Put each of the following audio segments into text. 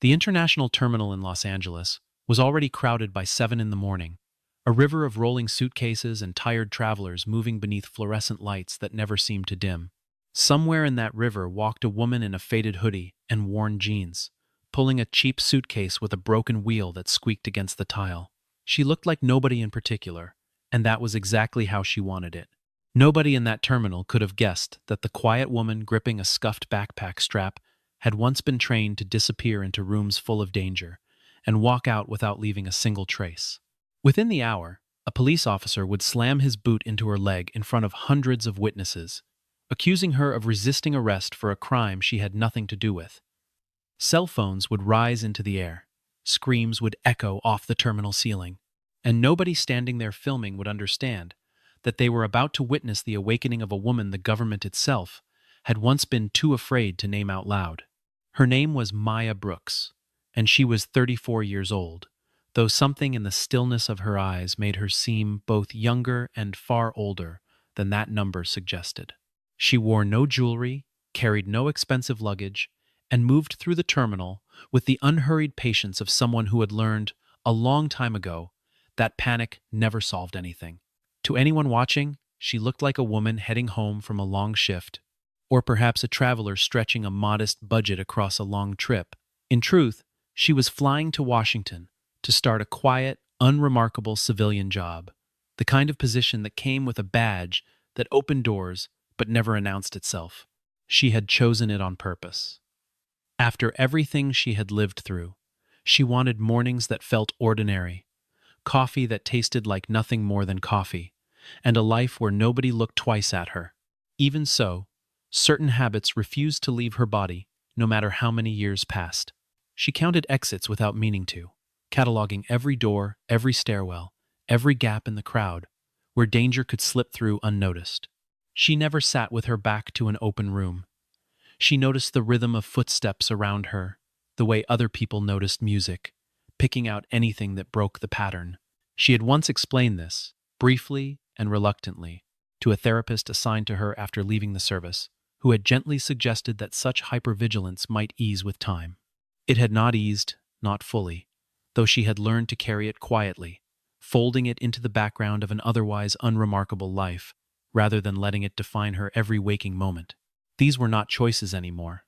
The international terminal in Los Angeles was already crowded by 7 in the morning, a river of rolling suitcases and tired travelers moving beneath fluorescent lights that never seemed to dim. Somewhere in that river walked a woman in a faded hoodie and worn jeans, pulling a cheap suitcase with a broken wheel that squeaked against the tile. She looked like nobody in particular, and that was exactly how she wanted it. Nobody in that terminal could have guessed that the quiet woman gripping a scuffed backpack strap had once been trained to disappear into rooms full of danger and walk out without leaving a single trace. Within the hour, a police officer would slam his boot into her leg in front of hundreds of witnesses, accusing her of resisting arrest for a crime she had nothing to do with. Cell phones would rise into the air, screams would echo off the terminal ceiling, and nobody standing there filming would understand that they were about to witness the awakening of a woman the government itself had once been too afraid to name out loud. Her name was Maya Brooks, and she was 34 years old, though something in the stillness of her eyes made her seem both younger and far older than that number suggested. She wore no jewelry, carried no expensive luggage, and moved through the terminal with the unhurried patience of someone who had learned, a long time ago, that panic never solved anything. To anyone watching, she looked like a woman heading home from a long shift, or perhaps a traveler stretching a modest budget across a long trip. In truth, she was flying to Washington to start a quiet, unremarkable civilian job, the kind of position that came with a badge that opened doors but never announced itself. She had chosen it on purpose. After everything she had lived through, she wanted mornings that felt ordinary, coffee that tasted like nothing more than coffee, and a life where nobody looked twice at her. Even so, certain habits refused to leave her body, no matter how many years passed. She counted exits without meaning to, cataloging every door, every stairwell, every gap in the crowd, where danger could slip through unnoticed. She never sat with her back to an open room. She noticed the rhythm of footsteps around her, the way other people noticed music, picking out anything that broke the pattern. She had once explained this, briefly and reluctantly, to a therapist assigned to her after leaving the service, who had gently suggested that such hypervigilance might ease with time. It had not eased, not fully, though she had learned to carry it quietly, folding it into the background of an otherwise unremarkable life, rather than letting it define her every waking moment. These were not choices anymore.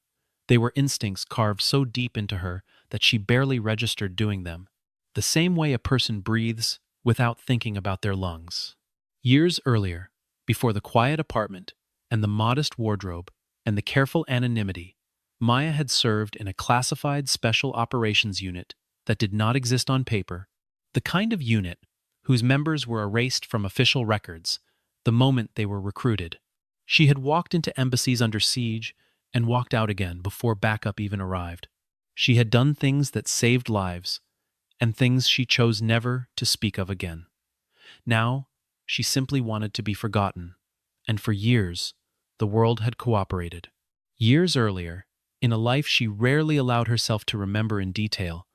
They were instincts carved so deep into her that she barely registered doing them, the same way a person breathes without thinking about their lungs. Years earlier, before the quiet apartment and the modest wardrobe and the careful anonymity, Maya had served in a classified special operations unit that did not exist on paper, the kind of unit whose members were erased from official records the moment they were recruited. She had walked into embassies under siege and walked out again before backup even arrived. She had done things that saved lives and things she chose never to speak of again. Now, she simply wanted to be forgotten, and for years, the world had cooperated. Years earlier, in a life she rarely allowed herself to remember in detail,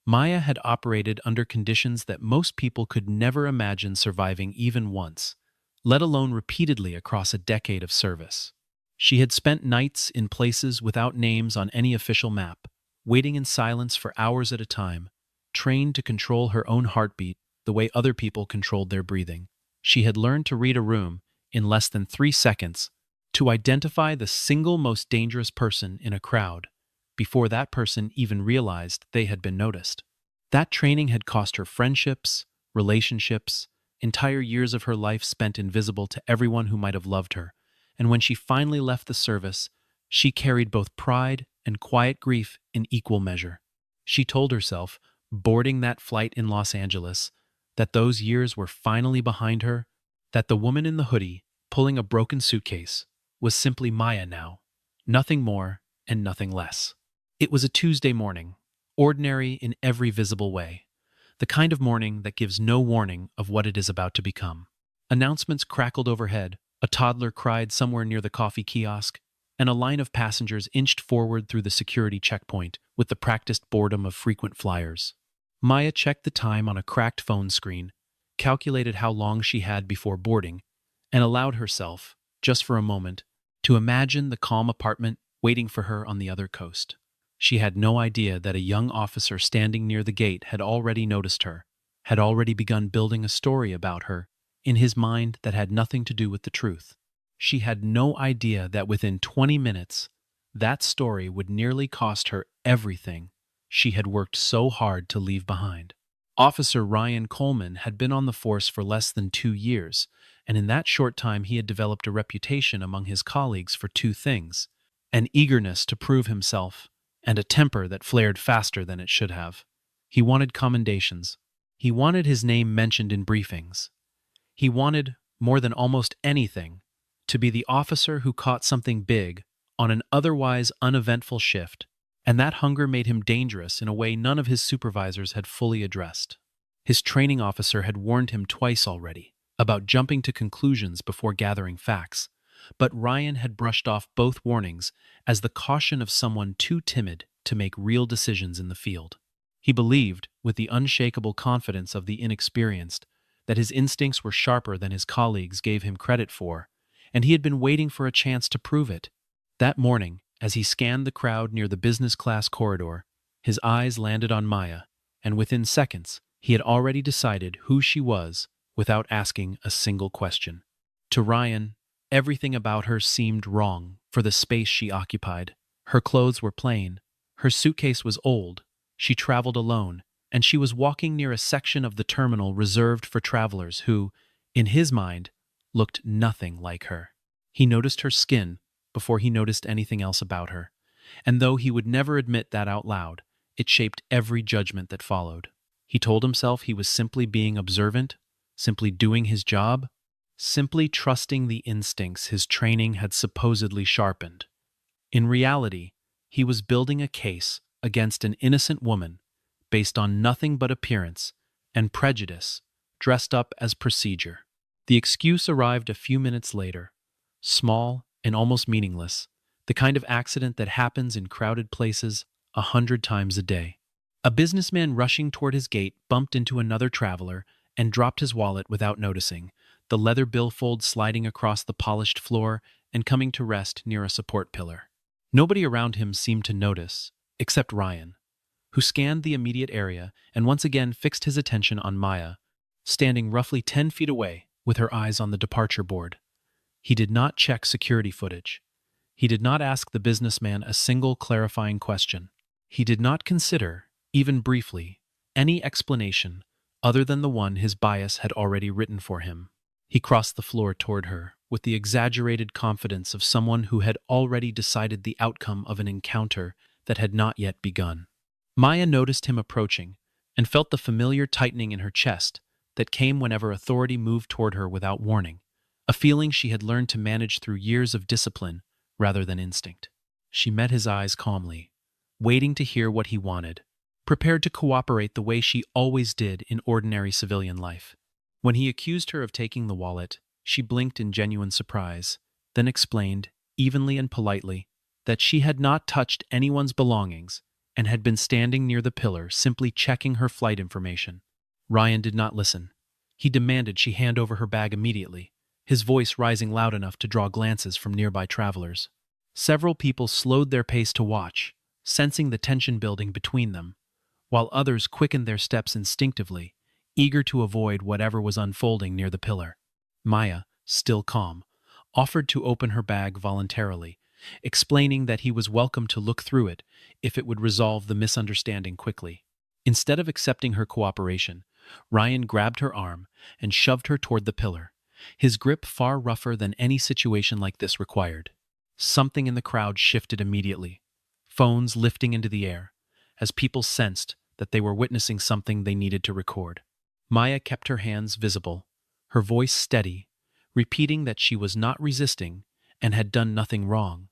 Maya had operated under conditions that most people could never imagine surviving even once, let alone repeatedly across a decade of service. She had spent nights in places without names on any official map, waiting in silence for hours at a time, trained to control her own heartbeat the way other people controlled their breathing. She had learned to read a room in less than 3 seconds, to identify the single most dangerous person in a crowd before that person even realized they had been noticed. That training had cost her friendships, relationships, entire years of her life spent invisible to everyone who might have loved her, and when she finally left the service, she carried both pride and quiet grief in equal measure. She told herself, boarding that flight in Los Angeles, that those years were finally behind her, that the woman in the hoodie, pulling a broken suitcase, was simply Maya now, nothing more and nothing less. It was a Tuesday morning, ordinary in every visible way, the kind of morning that gives no warning of what it is about to become. Announcements crackled overhead, a toddler cried somewhere near the coffee kiosk, and a line of passengers inched forward through the security checkpoint with the practiced boredom of frequent flyers. Maya checked the time on a cracked phone screen, calculated how long she had before boarding, and allowed herself, just for a moment, to imagine the calm apartment waiting for her on the other coast. She had no idea that a young officer standing near the gate had already noticed her, had already begun building a story about her in his mind that had nothing to do with the truth. She had no idea that within 20 minutes, that story would nearly cost her everything she had worked so hard to leave behind. Officer Ryan Coleman had been on the force for less than 2 years, and in that short time he had developed a reputation among his colleagues for two things: an eagerness to prove himself and a temper that flared faster than it should have. He wanted commendations. He wanted his name mentioned in briefings. He wanted, more than almost anything, to be the officer who caught something big on an otherwise uneventful shift, and that hunger made him dangerous in a way none of his supervisors had fully addressed. His training officer had warned him twice already about jumping to conclusions before gathering facts, but Ryan had brushed off both warnings as the caution of someone too timid to make real decisions in the field. He believed, with the unshakable confidence of the inexperienced, that his instincts were sharper than his colleagues gave him credit for, and he had been waiting for a chance to prove it. That morning, as he scanned the crowd near the business class corridor, his eyes landed on Maya, and within seconds, he had already decided who she was without asking a single question. To Ryan, everything about her seemed wrong for the space she occupied. Her clothes were plain, her suitcase was old, she traveled alone, and she was walking near a section of the terminal reserved for travelers who, in his mind, looked nothing like her. He noticed her skin before he noticed anything else about her, and though he would never admit that out loud, it shaped every judgment that followed. He told himself he was simply being observant, simply doing his job, simply trusting the instincts his training had supposedly sharpened. In reality, he was building a case against an innocent woman based on nothing but appearance and prejudice dressed up as procedure. The excuse arrived a few minutes later, small and almost meaningless, the kind of accident that happens in crowded places 100 times a day. A businessman rushing toward his gate bumped into another traveler and dropped his wallet without noticing, the leather billfold sliding across the polished floor and coming to rest near a support pillar. Nobody around him seemed to notice, except Ryan, who scanned the immediate area and once again fixed his attention on Maya, standing roughly 10 feet away with her eyes on the departure board. He did not check security footage. He did not ask the businessman a single clarifying question. He did not consider, even briefly, any explanation other than the one his bias had already written for him. He crossed the floor toward her with the exaggerated confidence of someone who had already decided the outcome of an encounter that had not yet begun. Maya noticed him approaching and felt the familiar tightening in her chest that came whenever authority moved toward her without warning, a feeling she had learned to manage through years of discipline rather than instinct. She met his eyes calmly, waiting to hear what he wanted, prepared to cooperate the way she always did in ordinary civilian life. When he accused her of taking the wallet, she blinked in genuine surprise, then explained, evenly and politely, that she had not touched anyone's belongings and had been standing near the pillar simply checking her flight information. Ryan did not listen. He demanded she hand over her bag immediately, his voice rising loud enough to draw glances from nearby travelers. Several people slowed their pace to watch, sensing the tension building between them, while others quickened their steps instinctively, eager to avoid whatever was unfolding near the pillar. Maya, still calm, offered to open her bag voluntarily, explaining that he was welcome to look through it if it would resolve the misunderstanding quickly. Instead of accepting her cooperation, Ryan grabbed her arm and shoved her toward the pillar, his grip far rougher than any situation like this required. Something in the crowd shifted immediately, phones lifting into the air, as people sensed that they were witnessing something they needed to record. Maya kept her hands visible, her voice steady, repeating that she was not resisting and had done nothing wrong.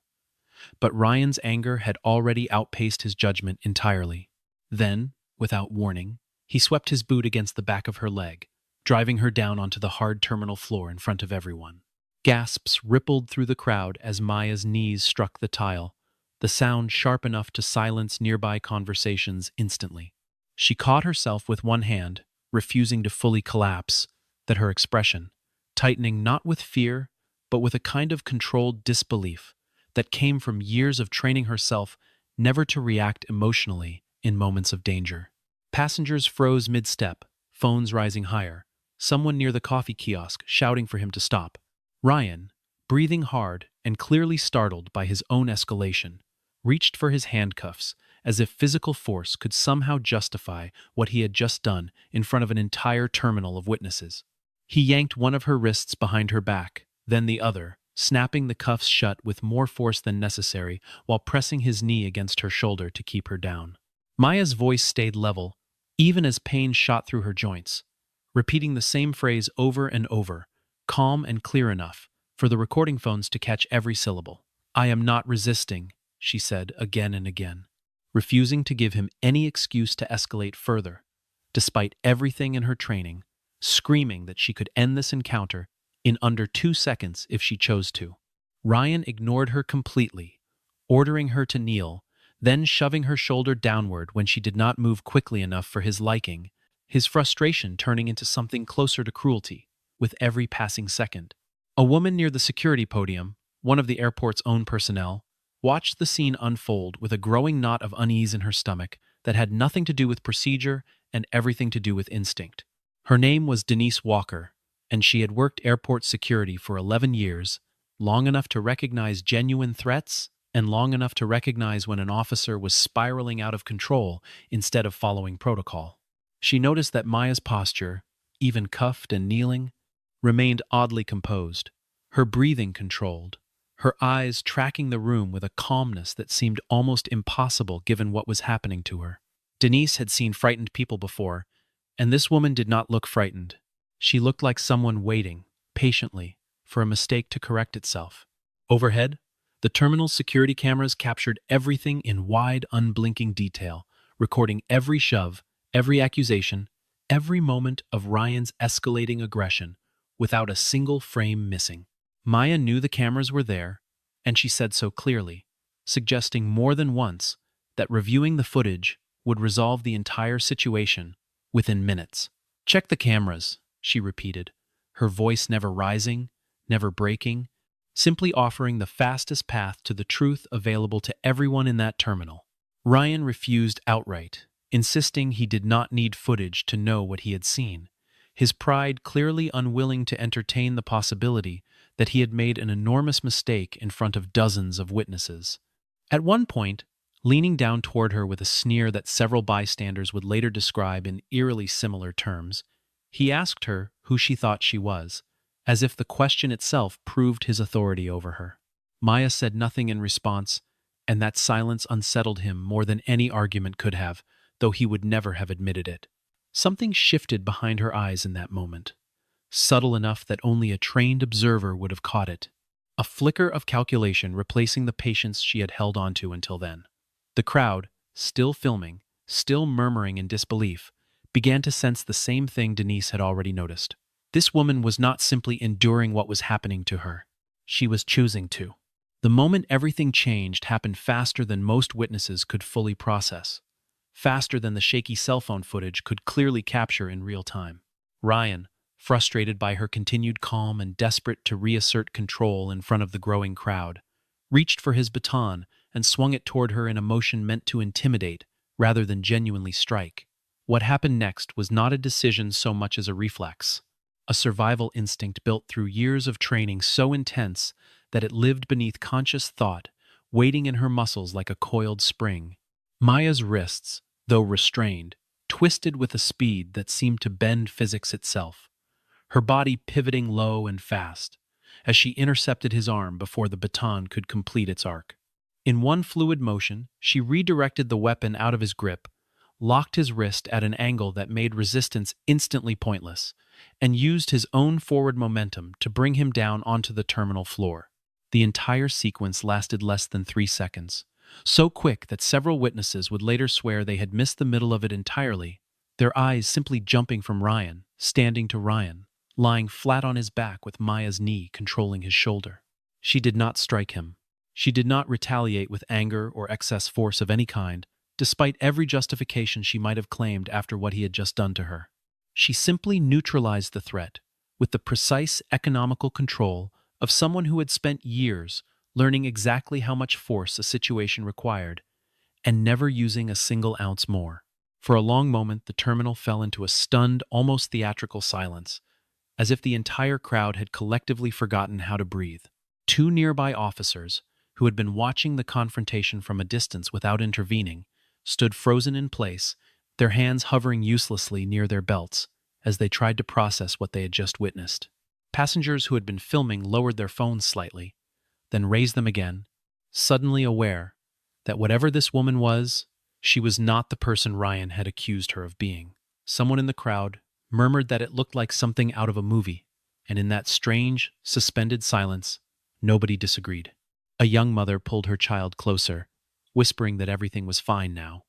But Ryan's anger had already outpaced his judgment entirely. Then, without warning, he swept his boot against the back of her leg, driving her down onto the hard terminal floor in front of everyone. Gasps rippled through the crowd as Maya's knees struck the tile, the sound sharp enough to silence nearby conversations instantly. She caught herself with one hand, refusing to fully collapse, that her expression, tightening not with fear, but with a kind of controlled disbelief that came from years of training herself never to react emotionally in moments of danger. Passengers froze mid-step, phones rising higher, someone near the coffee kiosk shouting for him to stop. Ryan, breathing hard and clearly startled by his own escalation, reached for his handcuffs as if physical force could somehow justify what he had just done in front of an entire terminal of witnesses. He yanked one of her wrists behind her back, then the other, snapping the cuffs shut with more force than necessary while pressing his knee against her shoulder to keep her down. Maya's voice stayed level, even as pain shot through her joints, repeating the same phrase over and over, calm and clear enough for the recording phones to catch every syllable. "I am not resisting," she said again and again, refusing to give him any excuse to escalate further, despite everything in her training, screaming that she could end this encounter in under 2 seconds if she chose to. Ryan ignored her completely, ordering her to kneel, then shoving her shoulder downward when she did not move quickly enough for his liking, his frustration turning into something closer to cruelty with every passing second. A woman near the security podium, one of the airport's own personnel, watched the scene unfold with a growing knot of unease in her stomach that had nothing to do with procedure and everything to do with instinct. Her name was Denise Walker, and she had worked airport security for 11 years, long enough to recognize genuine threats and long enough to recognize when an officer was spiraling out of control instead of following protocol. She noticed that Maya's posture, even cuffed and kneeling, remained oddly composed, her breathing controlled, her eyes tracking the room with a calmness that seemed almost impossible given what was happening to her. Denise had seen frightened people before, and this woman did not look frightened. She looked like someone waiting, patiently, for a mistake to correct itself. Overhead, the terminal's security cameras captured everything in wide, unblinking detail, recording every shove, every accusation, every moment of Ryan's escalating aggression, without a single frame missing. Maya knew the cameras were there, and she said so clearly, suggesting more than once that reviewing the footage would resolve the entire situation within minutes. "Check the cameras," she repeated, her voice never rising, never breaking, simply offering the fastest path to the truth available to everyone in that terminal. Ryan refused outright, insisting he did not need footage to know what he had seen, his pride clearly unwilling to entertain the possibility that he had made an enormous mistake in front of dozens of witnesses. At one point, leaning down toward her with a sneer that several bystanders would later describe in eerily similar terms, he asked her who she thought she was, as if the question itself proved his authority over her. Maya said nothing in response, and that silence unsettled him more than any argument could have, though he would never have admitted it. Something shifted behind her eyes in that moment, subtle enough that only a trained observer would have caught it. A flicker of calculation replacing the patience she had held onto until then. The crowd, still filming, still murmuring in disbelief, began to sense the same thing Denise had already noticed. This woman was not simply enduring what was happening to her. She was choosing to. The moment everything changed happened faster than most witnesses could fully process, faster than the shaky cell phone footage could clearly capture in real time. Ryan, frustrated by her continued calm and desperate to reassert control in front of the growing crowd, reached for his baton and swung it toward her in a motion meant to intimidate rather than genuinely strike. What happened next was not a decision so much as a reflex, a survival instinct built through years of training so intense that it lived beneath conscious thought, waiting in her muscles like a coiled spring. Maya's wrists, though restrained, twisted with a speed that seemed to bend physics itself, her body pivoting low and fast, as she intercepted his arm before the baton could complete its arc. In one fluid motion, she redirected the weapon out of his grip, locked his wrist at an angle that made resistance instantly pointless, and used his own forward momentum to bring him down onto the terminal floor. The entire sequence lasted less than 3 seconds, so quick that several witnesses would later swear they had missed the middle of it entirely, their eyes simply jumping from Ryan, standing to Ryan, lying flat on his back with Maya's knee controlling his shoulder. She did not strike him. She did not retaliate with anger or excess force of any kind, despite every justification she might have claimed after what he had just done to her. She simply neutralized the threat with the precise economical control of someone who had spent years learning exactly how much force a situation required and never using a single ounce more. For a long moment, the terminal fell into a stunned, almost theatrical silence, as if the entire crowd had collectively forgotten how to breathe. Two nearby officers, who had been watching the confrontation from a distance without intervening, stood frozen in place, their hands hovering uselessly near their belts as they tried to process what they had just witnessed. Passengers who had been filming lowered their phones slightly, then raised them again, suddenly aware that whatever this woman was, she was not the person Ryan had accused her of being. Someone in the crowd murmured that it looked like something out of a movie, and in that strange, suspended silence, nobody disagreed. A young mother pulled her child closer, whispering that everything was fine now,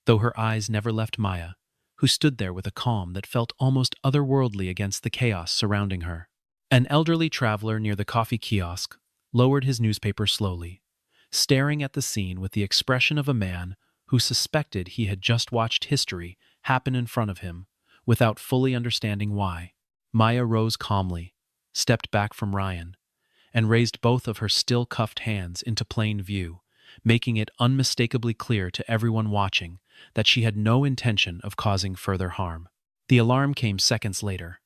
though her eyes never left Maya, who stood there with a calm that felt almost otherworldly against the chaos surrounding her. An elderly traveler near the coffee kiosk lowered his newspaper slowly, staring at the scene with the expression of a man who suspected he had just watched history happen in front of him without fully understanding why. Maya rose calmly, stepped back from Ryan, and raised both of her still cuffed hands into plain view, making it unmistakably clear to everyone watching that she had no intention of causing further harm. The alarm came seconds later,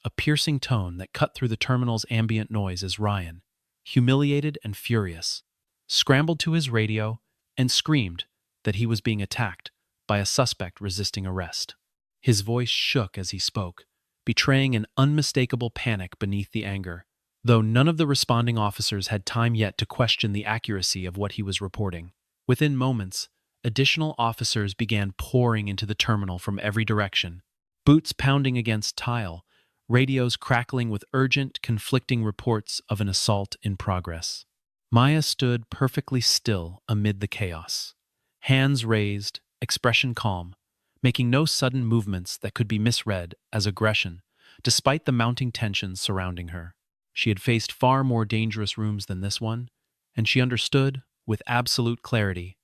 a piercing tone that cut through the terminal's ambient noise as Ryan, humiliated and furious, scrambled to his radio and screamed that he was being attacked by a suspect resisting arrest. His voice shook as he spoke, betraying an unmistakable panic beneath the anger, though none of the responding officers had time yet to question the accuracy of what he was reporting. Within moments, additional officers began pouring into the terminal from every direction, boots pounding against tile, radios crackling with urgent, conflicting reports of an assault in progress. Maya stood perfectly still amid the chaos, hands raised, expression calm, making no sudden movements that could be misread as aggression, despite the mounting tensions surrounding her. She had faced far more dangerous rooms than this one, and she understood, with absolute clarity,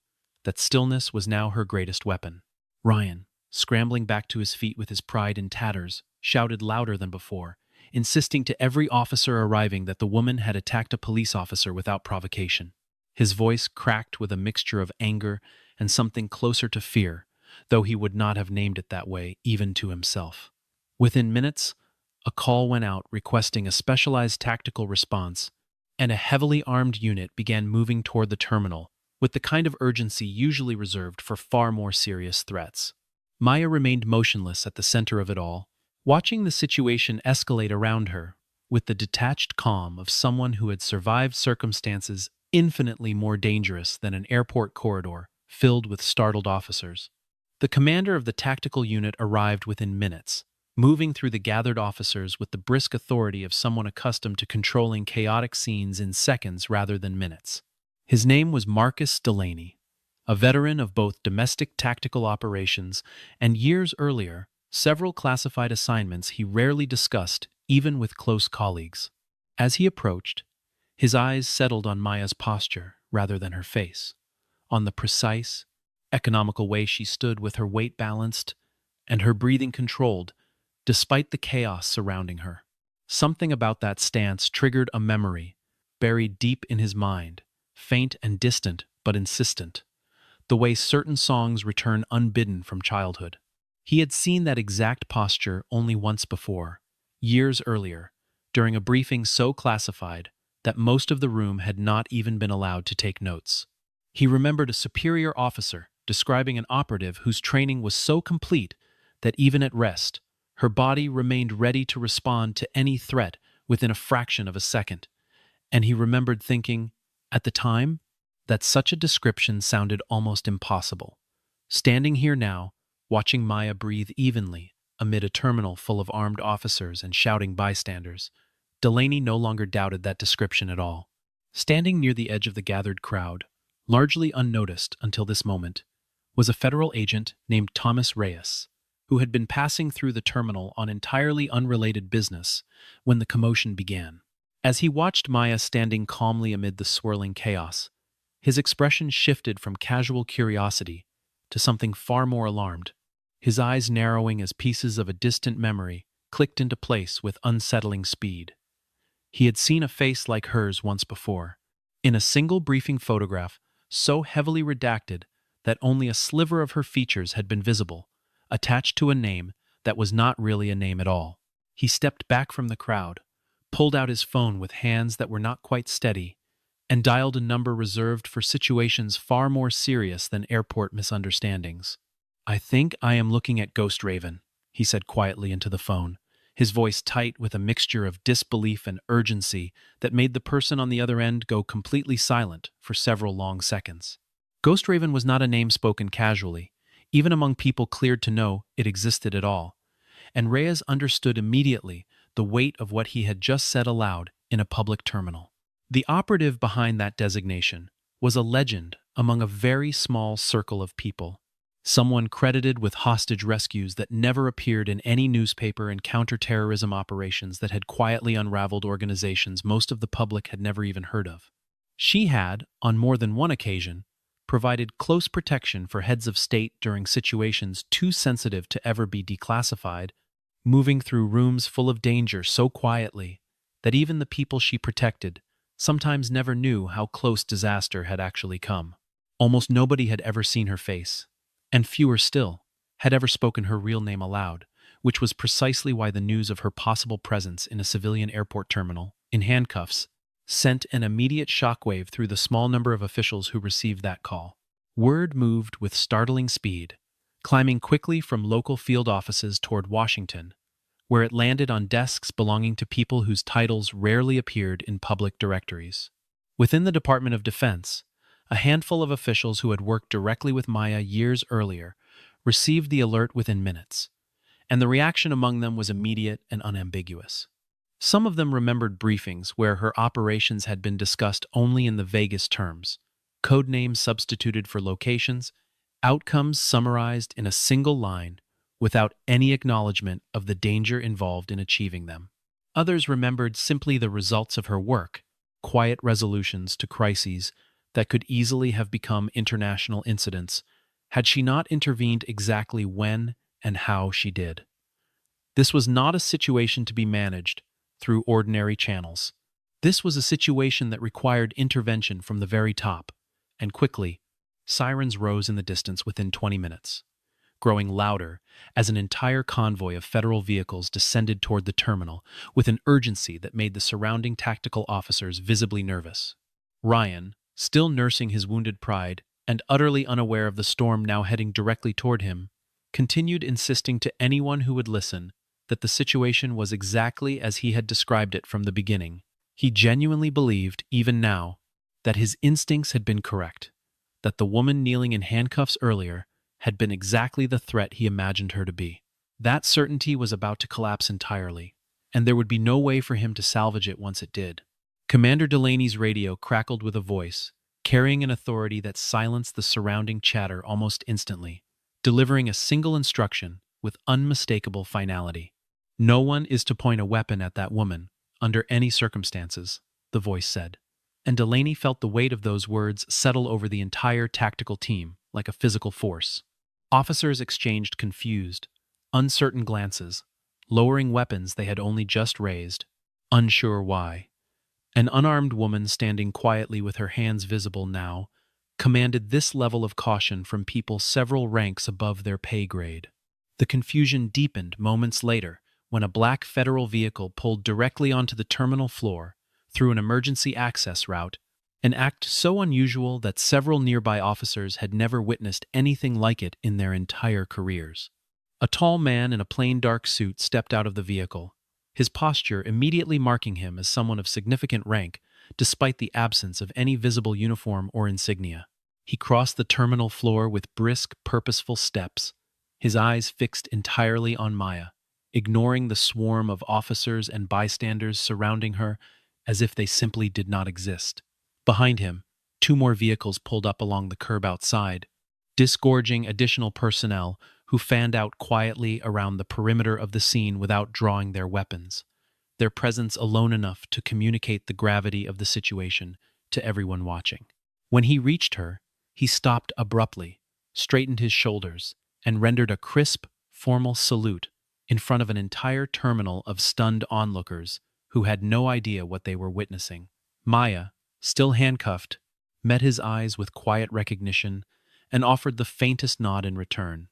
that stillness was now her greatest weapon. Ryan, scrambling back to his feet with his pride in tatters, shouted louder than before, insisting to every officer arriving that the woman had attacked a police officer without provocation. His voice cracked with a mixture of anger and something closer to fear, though he would not have named it that way even to himself. Within minutes, a call went out requesting a specialized tactical response, and a heavily armed unit began moving toward the terminal with the kind of urgency usually reserved for far more serious threats. Maya remained motionless at the center of it all, watching the situation escalate around her with the detached calm of someone who had survived circumstances infinitely more dangerous than an airport corridor filled with startled officers. The commander of the tactical unit arrived within minutes, moving through the gathered officers with the brisk authority of someone accustomed to controlling chaotic scenes in seconds rather than minutes. His name was Marcus Delaney, a veteran of both domestic tactical operations and years earlier, several classified assignments he rarely discussed even with close colleagues. As he approached, his eyes settled on Maya's posture rather than her face, on the precise, economical way she stood with her weight balanced and her breathing controlled, despite the chaos surrounding her. Something about that stance triggered a memory, buried deep in his mind, faint and distant but insistent, the way certain songs return unbidden from childhood. He had seen that exact posture only once before, years earlier, during a briefing so classified that most of the room had not even been allowed to take notes. He remembered a superior officer describing an operative whose training was so complete that even at rest, her body remained ready to respond to any threat within a fraction of a second. And he remembered thinking, at the time, that such a description sounded almost impossible. Standing here now, watching Maya breathe evenly amid a terminal full of armed officers and shouting bystanders, Delaney no longer doubted that description at all. Standing near the edge of the gathered crowd, largely unnoticed until this moment, was a federal agent named Thomas Reyes, who had been passing through the terminal on entirely unrelated business when the commotion began. As he watched Maya standing calmly amid the swirling chaos, his expression shifted from casual curiosity to something far more alarmed, his eyes narrowing as pieces of a distant memory clicked into place with unsettling speed. He had seen a face like hers once before, in a single briefing photograph so heavily redacted that only a sliver of her features had been visible, attached to a name that was not really a name at all. He stepped back from the crowd, pulled out his phone with hands that were not quite steady, and dialed a number reserved for situations far more serious than airport misunderstandings. "I think I am looking at Ghost Raven," he said quietly into the phone, his voice tight with a mixture of disbelief and urgency that made the person on the other end go completely silent for several long seconds. Ghost Raven was not a name spoken casually, even among people cleared to know it existed at all, and Reyes understood immediately the weight of what he had just said aloud in a public terminal. The operative behind that designation was a legend among a very small circle of people, someone credited with hostage rescues that never appeared in any newspaper and counterterrorism operations that had quietly unraveled organizations most of the public had never even heard of. She had, on more than one occasion, provided close protection for heads of state during situations too sensitive to ever be declassified, moving through rooms full of danger so quietly that even the people she protected sometimes never knew how close disaster had actually come. Almost nobody had ever seen her face, and fewer still had ever spoken her real name aloud, which was precisely why the news of her possible presence in a civilian airport terminal, in handcuffs, sent an immediate shockwave through the small number of officials who received that call. Word moved with startling speed, climbing quickly from local field offices toward Washington, where it landed on desks belonging to people whose titles rarely appeared in public directories. Within the Department of Defense, a handful of officials who had worked directly with Maya years earlier received the alert within minutes, and the reaction among them was immediate and unambiguous. Some of them remembered briefings where her operations had been discussed only in the vaguest terms, code names substituted for locations, outcomes summarized in a single line without any acknowledgement of the danger involved in achieving them. Others remembered simply the results of her work, quiet resolutions to crises that could easily have become international incidents had she not intervened exactly when and how she did. This was not a situation to be managed through ordinary channels. This was a situation that required intervention from the very top, and quickly, sirens rose in the distance within 20 minutes, growing louder as an entire convoy of federal vehicles descended toward the terminal with an urgency that made the surrounding tactical officers visibly nervous. Ryan, still nursing his wounded pride and utterly unaware of the storm now heading directly toward him, continued insisting to anyone who would listen that the situation was exactly as he had described it from the beginning. He genuinely believed, even now, that his instincts had been correct, that the woman kneeling in handcuffs earlier had been exactly the threat he imagined her to be. That certainty was about to collapse entirely, and there would be no way for him to salvage it once it did. Commander Delaney's radio crackled with a voice, carrying an authority that silenced the surrounding chatter almost instantly, delivering a single instruction with unmistakable finality. "No one is to point a weapon at that woman, under any circumstances," the voice said, and Delaney felt the weight of those words settle over the entire tactical team like a physical force. Officers exchanged confused, uncertain glances, lowering weapons they had only just raised, unsure why. An unarmed woman standing quietly with her hands visible now commanded this level of caution from people several ranks above their pay grade. The confusion deepened moments later when a black federal vehicle pulled directly onto the terminal floor through an emergency access route, an act so unusual that several nearby officers had never witnessed anything like it in their entire careers. A tall man in a plain dark suit stepped out of the vehicle, his posture immediately marking him as someone of significant rank despite the absence of any visible uniform or insignia. He crossed the terminal floor with brisk, purposeful steps, his eyes fixed entirely on Maya, ignoring the swarm of officers and bystanders surrounding her as if they simply did not exist. Behind him, 2 more vehicles pulled up along the curb outside, disgorging additional personnel who fanned out quietly around the perimeter of the scene without drawing their weapons, their presence alone enough to communicate the gravity of the situation to everyone watching. When he reached her, he stopped abruptly, straightened his shoulders, and rendered a crisp, formal salute in front of an entire terminal of stunned onlookers who had no idea what they were witnessing. Maya, still handcuffed, met his eyes with quiet recognition and offered the faintest nod in return,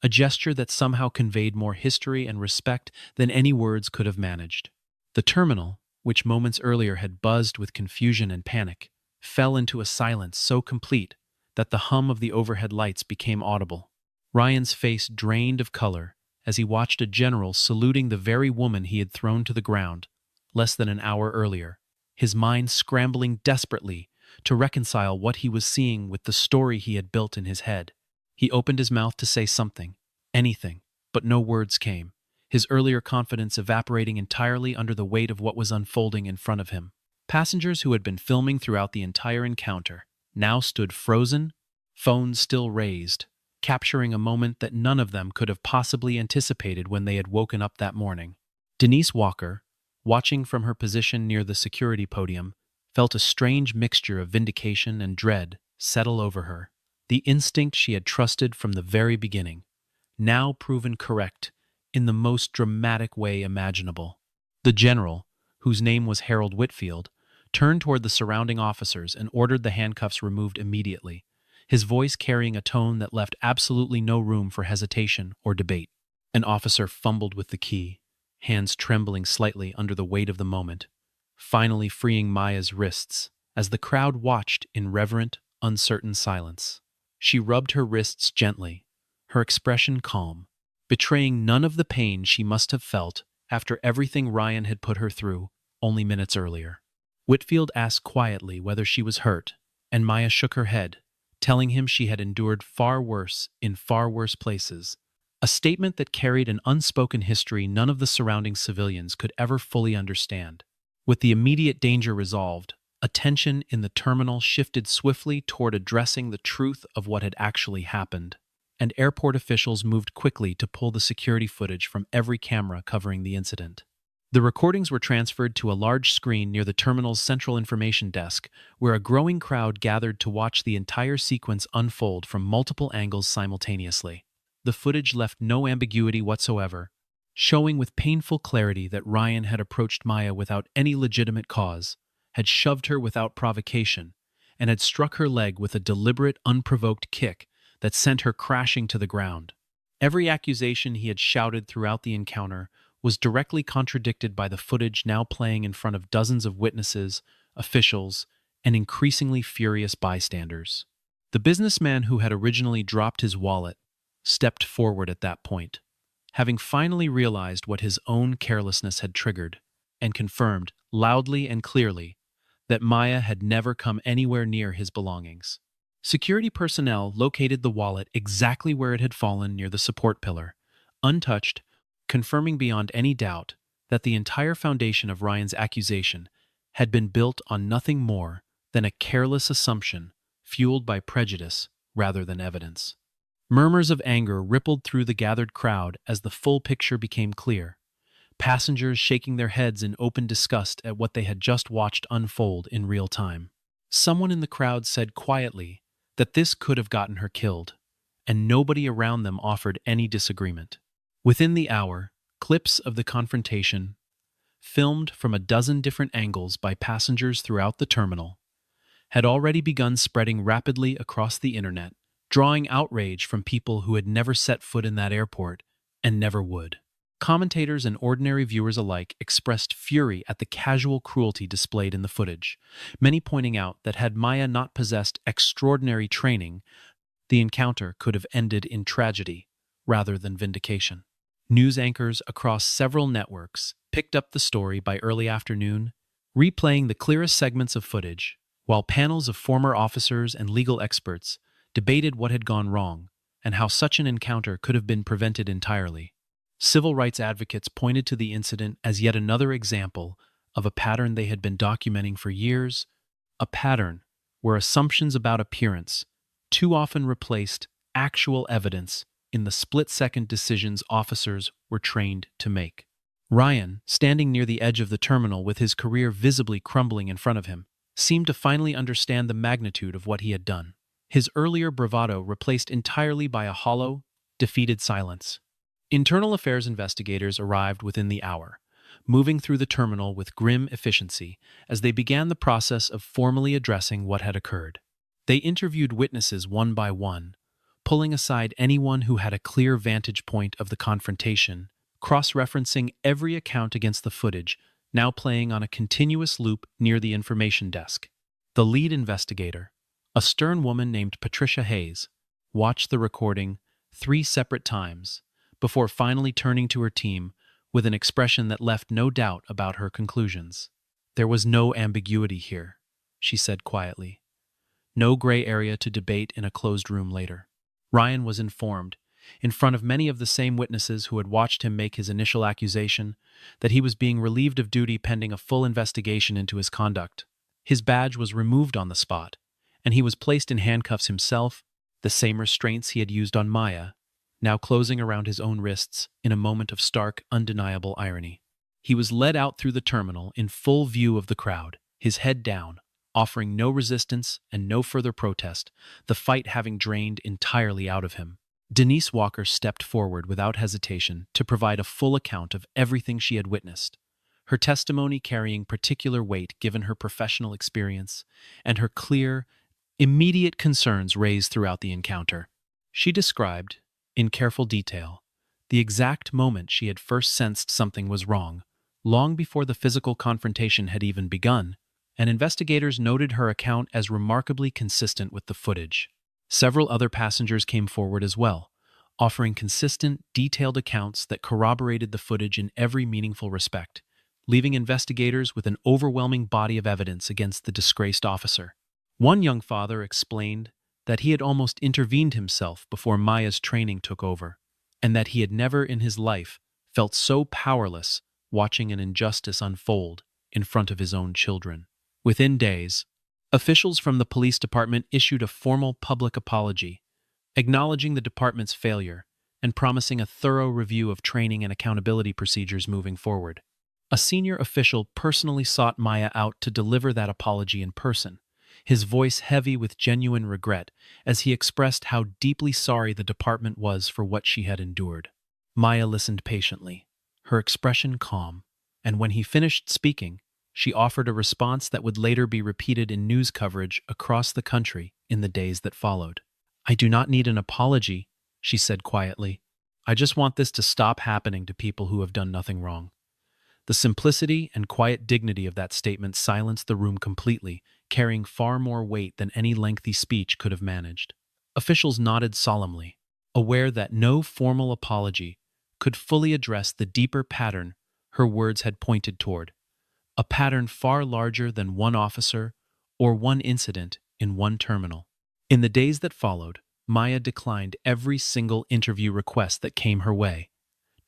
a gesture that somehow conveyed more history and respect than any words could have managed. The terminal, which moments earlier had buzzed with confusion and panic, fell into a silence so complete that the hum of the overhead lights became audible. Ryan's face drained of color as he watched a general saluting the very woman he had thrown to the ground less than an hour earlier, his mind scrambling desperately to reconcile what he was seeing with the story he had built in his head. He opened his mouth to say something, anything, but no words came, his earlier confidence evaporating entirely under the weight of what was unfolding in front of him. Passengers who had been filming throughout the entire encounter now stood frozen, phones still raised, capturing a moment that none of them could have possibly anticipated when they had woken up that morning. Denise Walker, watching from her position near the security podium, felt a strange mixture of vindication and dread settle over her. The instinct she had trusted from the very beginning, now proven correct in the most dramatic way imaginable. The general, whose name was Harold Whitfield, turned toward the surrounding officers and ordered the handcuffs removed immediately, his voice carrying a tone that left absolutely no room for hesitation or debate. An officer fumbled with the key, hands trembling slightly under the weight of the moment, finally freeing Maya's wrists as the crowd watched in reverent, uncertain silence. She rubbed her wrists gently, her expression calm, betraying none of the pain she must have felt after everything Ryan had put her through only minutes earlier. Whitfield asked quietly whether she was hurt, and Maya shook her head, telling him she had endured far worse in far worse places, a statement that carried an unspoken history none of the surrounding civilians could ever fully understand. With the immediate danger resolved, attention in the terminal shifted swiftly toward addressing the truth of what had actually happened, and airport officials moved quickly to pull the security footage from every camera covering the incident. The recordings were transferred to a large screen near the terminal's central information desk, where a growing crowd gathered to watch the entire sequence unfold from multiple angles simultaneously. The footage left no ambiguity whatsoever, showing with painful clarity that Ryan had approached Maya without any legitimate cause, had shoved her without provocation, and had struck her leg with a deliberate, unprovoked kick that sent her crashing to the ground. Every accusation he had shouted throughout the encounter was directly contradicted by the footage now playing in front of dozens of witnesses, officials, and increasingly furious bystanders. The businessman who had originally dropped his wallet stepped forward at that point, having finally realized what his own carelessness had triggered, and confirmed, loudly and clearly, that Maya had never come anywhere near his belongings. Security personnel located the wallet exactly where it had fallen near the support pillar, untouched, confirming beyond any doubt that the entire foundation of Ryan's accusation had been built on nothing more than a careless assumption fueled by prejudice rather than evidence. Murmurs of anger rippled through the gathered crowd as the full picture became clear, passengers shaking their heads in open disgust at what they had just watched unfold in real time. Someone in the crowd said quietly that this could have gotten her killed, and nobody around them offered any disagreement. Within the hour, clips of the confrontation, filmed from a dozen different angles by passengers throughout the terminal, had already begun spreading rapidly across the internet, drawing outrage from people who had never set foot in that airport and never would. Commentators and ordinary viewers alike expressed fury at the casual cruelty displayed in the footage, many pointing out that had Maya not possessed extraordinary training, the encounter could have ended in tragedy rather than vindication. News anchors across several networks picked up the story by early afternoon, replaying the clearest segments of footage, while panels of former officers and legal experts debated what had gone wrong and how such an encounter could have been prevented entirely. Civil rights advocates pointed to the incident as yet another example of a pattern they had been documenting for years, a pattern where assumptions about appearance too often replaced actual evidence in the split-second decisions officers were trained to make. Ryan, standing near the edge of the terminal with his career visibly crumbling in front of him, seemed to finally understand the magnitude of what he had done. His earlier bravado replaced entirely by a hollow, defeated silence. Internal affairs investigators arrived within the hour, moving through the terminal with grim efficiency as they began the process of formally addressing what had occurred. They interviewed witnesses one by one, pulling aside anyone who had a clear vantage point of the confrontation, cross-referencing every account against the footage, now playing on a continuous loop near the information desk. The lead investigator, a stern woman named Patricia Hayes, watched the recording 3 separate times before finally turning to her team with an expression that left no doubt about her conclusions. "There was no ambiguity here," she said quietly. "No gray area to debate in a closed room later." Ryan was informed, in front of many of the same witnesses who had watched him make his initial accusation, that he was being relieved of duty pending a full investigation into his conduct. His badge was removed on the spot, and he was placed in handcuffs himself, the same restraints he had used on Maya, now closing around his own wrists in a moment of stark, undeniable irony. He was led out through the terminal in full view of the crowd, his head down, offering no resistance and no further protest, the fight having drained entirely out of him. Denise Walker stepped forward without hesitation to provide a full account of everything she had witnessed, her testimony carrying particular weight given her professional experience and her clear, immediate concerns raised throughout the encounter. She described, in careful detail, the exact moment she had first sensed something was wrong, long before the physical confrontation had even begun, and investigators noted her account as remarkably consistent with the footage. Several other passengers came forward as well, offering consistent, detailed accounts that corroborated the footage in every meaningful respect, leaving investigators with an overwhelming body of evidence against the disgraced officer. One young father explained that he had almost intervened himself before Maya's training took over, and that he had never in his life felt so powerless watching an injustice unfold in front of his own children. Within days, officials from the police department issued a formal public apology, acknowledging the department's failure and promising a thorough review of training and accountability procedures moving forward. A senior official personally sought Maya out to deliver that apology in person, his voice heavy with genuine regret as he expressed how deeply sorry the department was for what she had endured. Maya listened patiently, her expression calm, and when he finished speaking, she offered a response that would later be repeated in news coverage across the country in the days that followed. "I do not need an apology," she said quietly. "I just want this to stop happening to people who have done nothing wrong." The simplicity and quiet dignity of that statement silenced the room completely, carrying far more weight than any lengthy speech could have managed. Officials nodded solemnly, aware that no formal apology could fully address the deeper pattern her words had pointed toward, a pattern far larger than one officer or one incident in one terminal. In the days that followed, Maya declined every single interview request that came her way,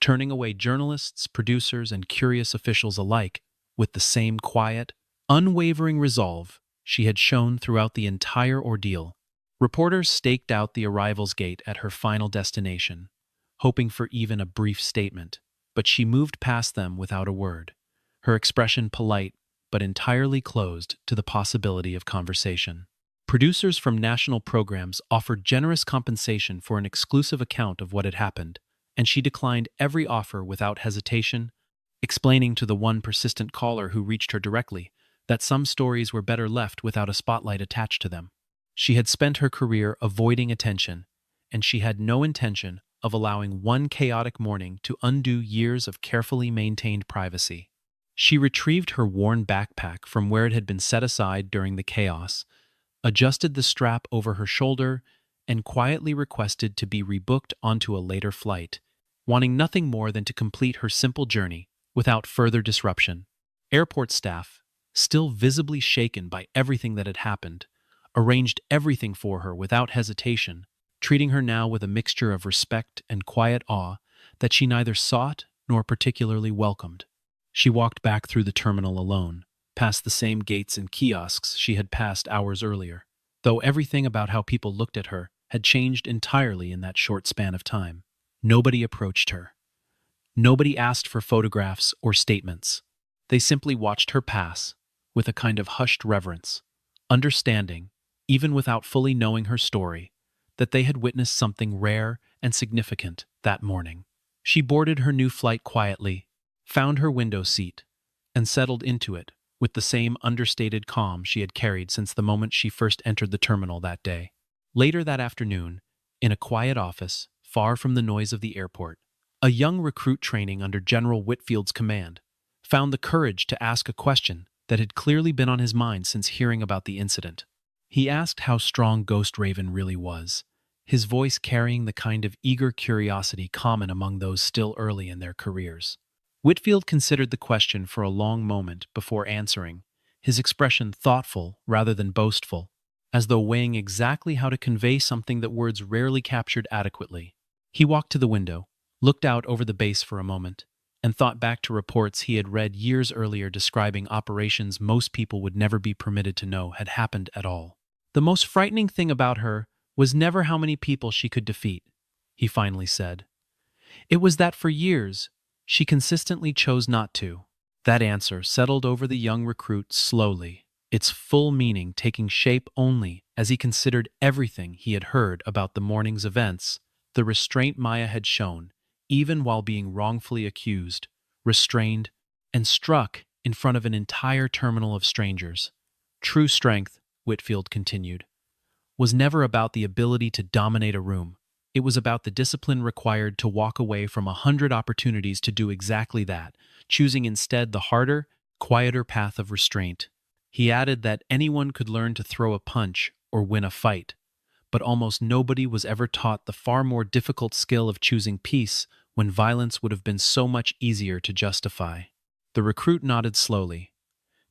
turning away journalists, producers, and curious officials alike with the same quiet, unwavering resolve she had shown throughout the entire ordeal. Reporters staked out the arrivals gate at her final destination, hoping for even a brief statement, but she moved past them without a word, her expression polite but entirely closed to the possibility of conversation. Producers from national programs offered generous compensation for an exclusive account of what had happened, and she declined every offer without hesitation, explaining to the one persistent caller who reached her directly that some stories were better left without a spotlight attached to them. She had spent her career avoiding attention, and she had no intention of allowing one chaotic morning to undo years of carefully maintained privacy. She retrieved her worn backpack from where it had been set aside during the chaos, adjusted the strap over her shoulder, and quietly requested to be rebooked onto a later flight, wanting nothing more than to complete her simple journey without further disruption. Airport staff, still visibly shaken by everything that had happened, arranged everything for her without hesitation, treating her now with a mixture of respect and quiet awe that she neither sought nor particularly welcomed. She walked back through the terminal alone, past the same gates and kiosks she had passed hours earlier, though everything about how people looked at her had changed entirely in that short span of time. Nobody approached her. Nobody asked for photographs or statements. They simply watched her pass, with a kind of hushed reverence, understanding, even without fully knowing her story, that they had witnessed something rare and significant that morning. She boarded her new flight quietly, found her window seat, and settled into it with the same understated calm she had carried since the moment she first entered the terminal that day. Later that afternoon, in a quiet office, far from the noise of the airport, a young recruit training under General Whitfield's command found the courage to ask a question that had clearly been on his mind since hearing about the incident. He asked how strong Ghost Raven really was, his voice carrying the kind of eager curiosity common among those still early in their careers. Whitfield considered the question for a long moment before answering, his expression thoughtful rather than boastful, as though weighing exactly how to convey something that words rarely captured adequately. He walked to the window, looked out over the base for a moment, and thought back to reports he had read years earlier describing operations most people would never be permitted to know had happened at all. The most frightening thing about her was never how many people she could defeat, he finally said. It was that for years, she consistently chose not to. That answer settled over the young recruit slowly, its full meaning taking shape only as he considered everything he had heard about the morning's events, the restraint Maya had shown, even while being wrongfully accused, restrained, and struck in front of an entire terminal of strangers. True strength, Whitfield continued, was never about the ability to dominate a room. It was about the discipline required to walk away from 100 opportunities to do exactly that, choosing instead the harder, quieter path of restraint. He added that anyone could learn to throw a punch or win a fight, but almost nobody was ever taught the far more difficult skill of choosing peace when violence would have been so much easier to justify. The recruit nodded slowly,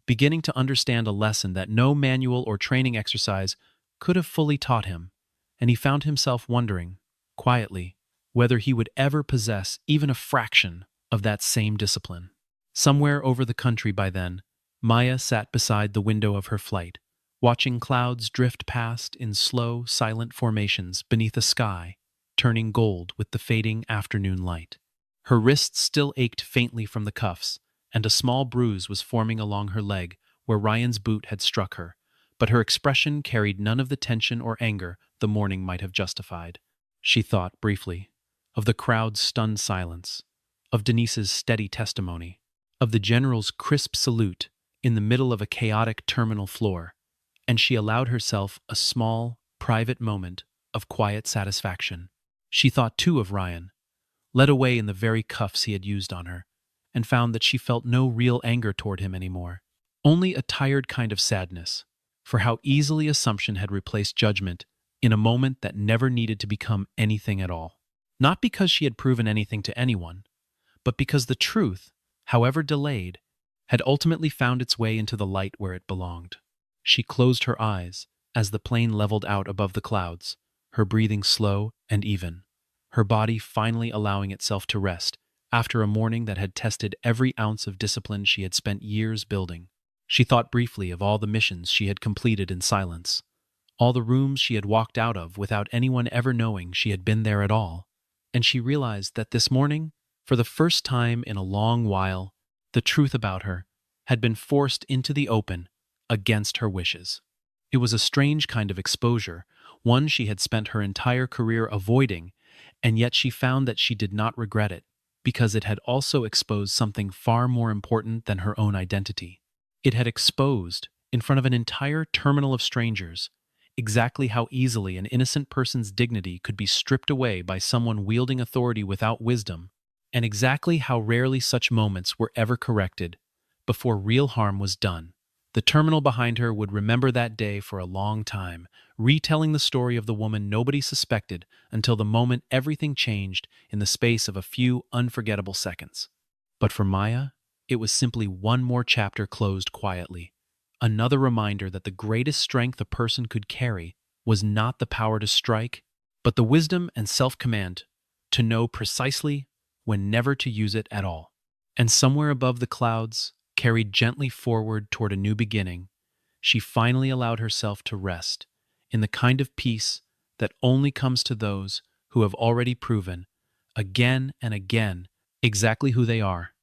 beginning to understand a lesson that no manual or training exercise could have fully taught him, and he found himself wondering, quietly, whether he would ever possess even a fraction of that same discipline. Somewhere over the country by then, Maya sat beside the window of her flight, watching clouds drift past in slow, silent formations beneath a sky, turning gold with the fading afternoon light. Her wrists still ached faintly from the cuffs, and a small bruise was forming along her leg where Ryan's boot had struck her, but her expression carried none of the tension or anger the morning might have justified. She thought, briefly, of the crowd's stunned silence, of Denise's steady testimony, of the general's crisp salute in the middle of a chaotic terminal floor, and she allowed herself a small, private moment of quiet satisfaction. She thought too of Ryan, led away in the very cuffs he had used on her, and found that she felt no real anger toward him anymore, only a tired kind of sadness, for how easily assumption had replaced judgment in a moment that never needed to become anything at all. Not because she had proven anything to anyone, but because the truth, however delayed, had ultimately found its way into the light where it belonged. She closed her eyes as the plane leveled out above the clouds, her breathing slow and even, her body finally allowing itself to rest after a morning that had tested every ounce of discipline she had spent years building. She thought briefly of all the missions she had completed in silence, all the rooms she had walked out of without anyone ever knowing she had been there at all, and she realized that this morning, for the first time in a long while, the truth about her had been forced into the open against her wishes. It was a strange kind of exposure, one she had spent her entire career avoiding, and yet she found that she did not regret it, because it had also exposed something far more important than her own identity. It had exposed, in front of an entire terminal of strangers, exactly how easily an innocent person's dignity could be stripped away by someone wielding authority without wisdom, and exactly how rarely such moments were ever corrected before real harm was done. The terminal behind her would remember that day for a long time, retelling the story of the woman nobody suspected until the moment everything changed in the space of a few unforgettable seconds. But for Maya, it was simply one more chapter closed quietly, another reminder that the greatest strength a person could carry was not the power to strike, but the wisdom and self-command to know precisely when never to use it at all. And somewhere above the clouds, carried gently forward toward a new beginning, she finally allowed herself to rest in the kind of peace that only comes to those who have already proven, again and again, exactly who they are.